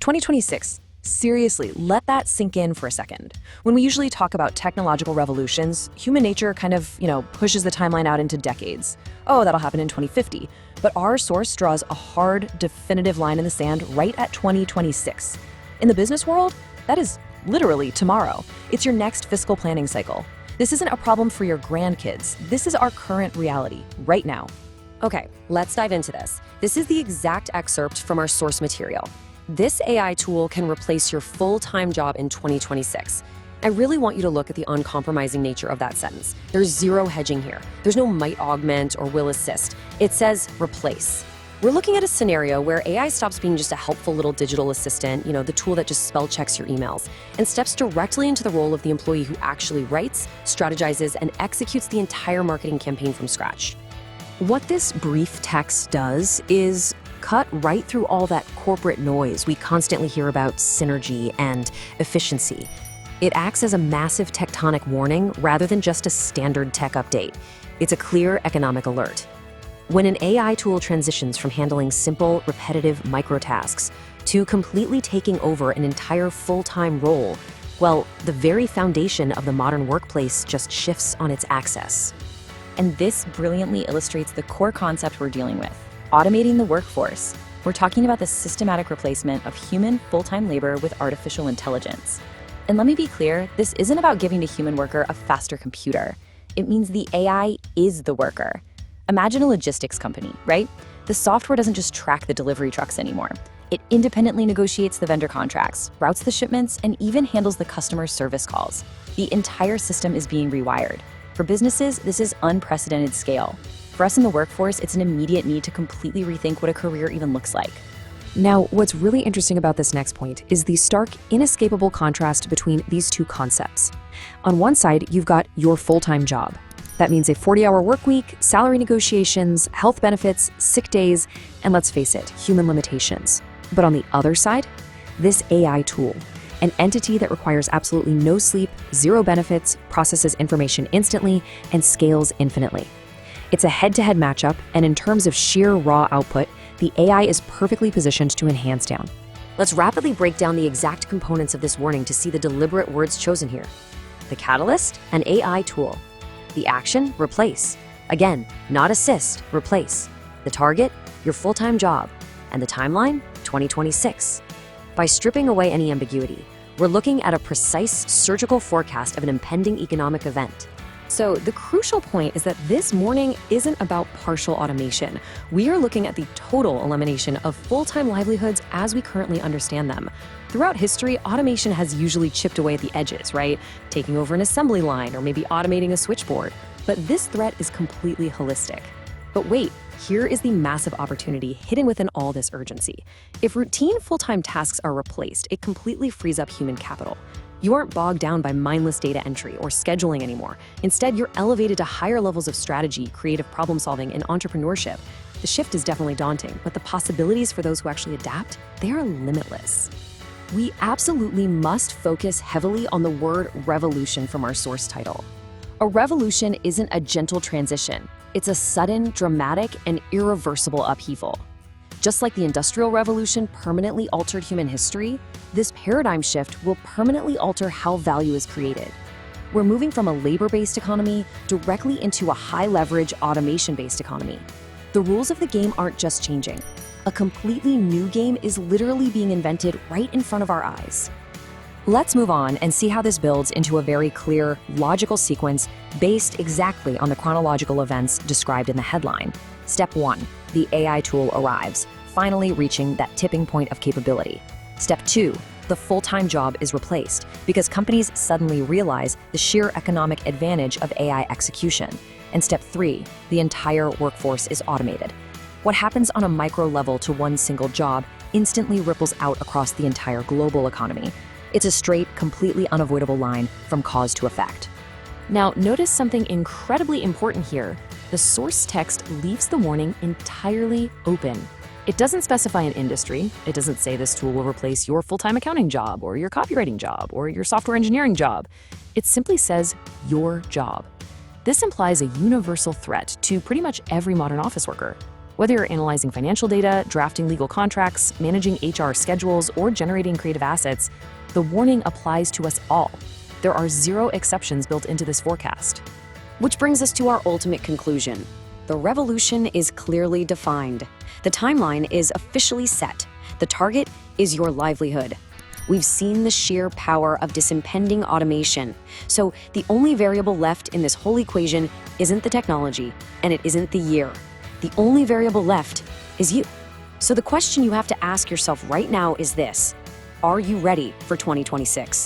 2026. Seriously, let that sink in for a second. When we usually talk about technological revolutions, human nature kind of, pushes the timeline out into decades. Oh, that'll happen in 2050. But our source draws a hard, definitive line in the sand right at 2026. In the business world, that is literally tomorrow. It's your next fiscal planning cycle. This isn't a problem for your grandkids. This is our current reality, right now. Okay, let's dive into this. This is the exact excerpt from our source material. This AI tool can replace your full-time job in 2026. I really want you to look at the uncompromising nature of that sentence. There's zero hedging here. There's no might augment or will assist. It says replace. We're looking at a scenario where AI stops being just a helpful little digital assistant, the tool that just spell checks your emails, and steps directly into the role of the employee who actually writes, strategizes, and executes the entire marketing campaign from scratch. What this brief text does is cut right through all that corporate noise we constantly hear about synergy and efficiency. It acts as a massive tectonic warning rather than just a standard tech update. It's a clear economic alert. When an AI tool transitions from handling simple, repetitive microtasks to completely taking over an entire full-time role, well, the very foundation of the modern workplace just shifts on its axis. And this brilliantly illustrates the core concept we're dealing with: automating the workforce. We're talking about the systematic replacement of human full-time labor with artificial intelligence. And let me be clear, this isn't about giving the human worker a faster computer. It means the AI is the worker. Imagine a logistics company, right? The software doesn't just track the delivery trucks anymore. It independently negotiates the vendor contracts, routes the shipments, and even handles the customer service calls. The entire system is being rewired. For businesses, this is unprecedented scale. For us in the workforce, it's an immediate need to completely rethink what a career even looks like. Now, what's really interesting about this next point is the stark, inescapable contrast between these two concepts. On one side, you've got your full-time job. That means a 40-hour work week, salary negotiations, health benefits, sick days, and let's face it, human limitations. But on the other side, this AI tool, an entity that requires absolutely no sleep, zero benefits, processes information instantly, and scales infinitely. It's a head-to-head matchup, and in terms of sheer raw output, the AI is perfectly positioned to enhance hands down. Let's rapidly break down the exact components of this warning to see the deliberate words chosen here. The catalyst, an AI tool. The action, replace. Again, not assist, replace. The target, your full-time job. And the timeline, 2026. By stripping away any ambiguity, we're looking at a precise surgical forecast of an impending economic event. So the crucial point is that this warning isn't about partial automation. We are looking at the total elimination of full-time livelihoods as we currently understand them. Throughout history, automation has usually chipped away at the edges, right? Taking over an assembly line or maybe automating a switchboard. But this threat is completely holistic. But wait, here is the massive opportunity hidden within all this urgency. If routine full-time tasks are replaced, it completely frees up human capital. You aren't bogged down by mindless data entry or scheduling anymore. Instead, you're elevated to higher levels of strategy, creative problem solving, and entrepreneurship. The shift is definitely daunting, but the possibilities for those who actually adapt, they are limitless. We absolutely must focus heavily on the word revolution from our source title. A revolution isn't a gentle transition. It's a sudden, dramatic, and irreversible upheaval. Just like the Industrial Revolution permanently altered human history, this paradigm shift will permanently alter how value is created. We're moving from a labor-based economy directly into a high-leverage, automation-based economy. The rules of the game aren't just changing. A completely new game is literally being invented right in front of our eyes. Let's move on and see how this builds into a very clear, logical sequence based exactly on the chronological events described in the headline. Step 1. The AI tool arrives, finally reaching that tipping point of capability. Step 2. The full-time job is replaced because companies suddenly realize the sheer economic advantage of AI execution. And step 3. The entire workforce is automated. What happens on a micro level to one single job instantly ripples out across the entire global economy. It's a straight, completely unavoidable line from cause to effect. Now, notice something incredibly important here. The source text leaves the warning entirely open. It doesn't specify an industry. It doesn't say this tool will replace your full-time accounting job or your copywriting job or your software engineering job. It simply says your job. This implies a universal threat to pretty much every modern office worker. Whether you're analyzing financial data, drafting legal contracts, managing HR schedules, or generating creative assets, the warning applies to us all. There are zero exceptions built into this forecast. Which brings us to our ultimate conclusion. The revolution is clearly defined. The timeline is officially set. The target is your livelihood. We've seen the sheer power of this impending automation. So the only variable left in this whole equation isn't the technology, and it isn't the year. The only variable left is you. So the question you have to ask yourself right now is this: are you ready for 2026?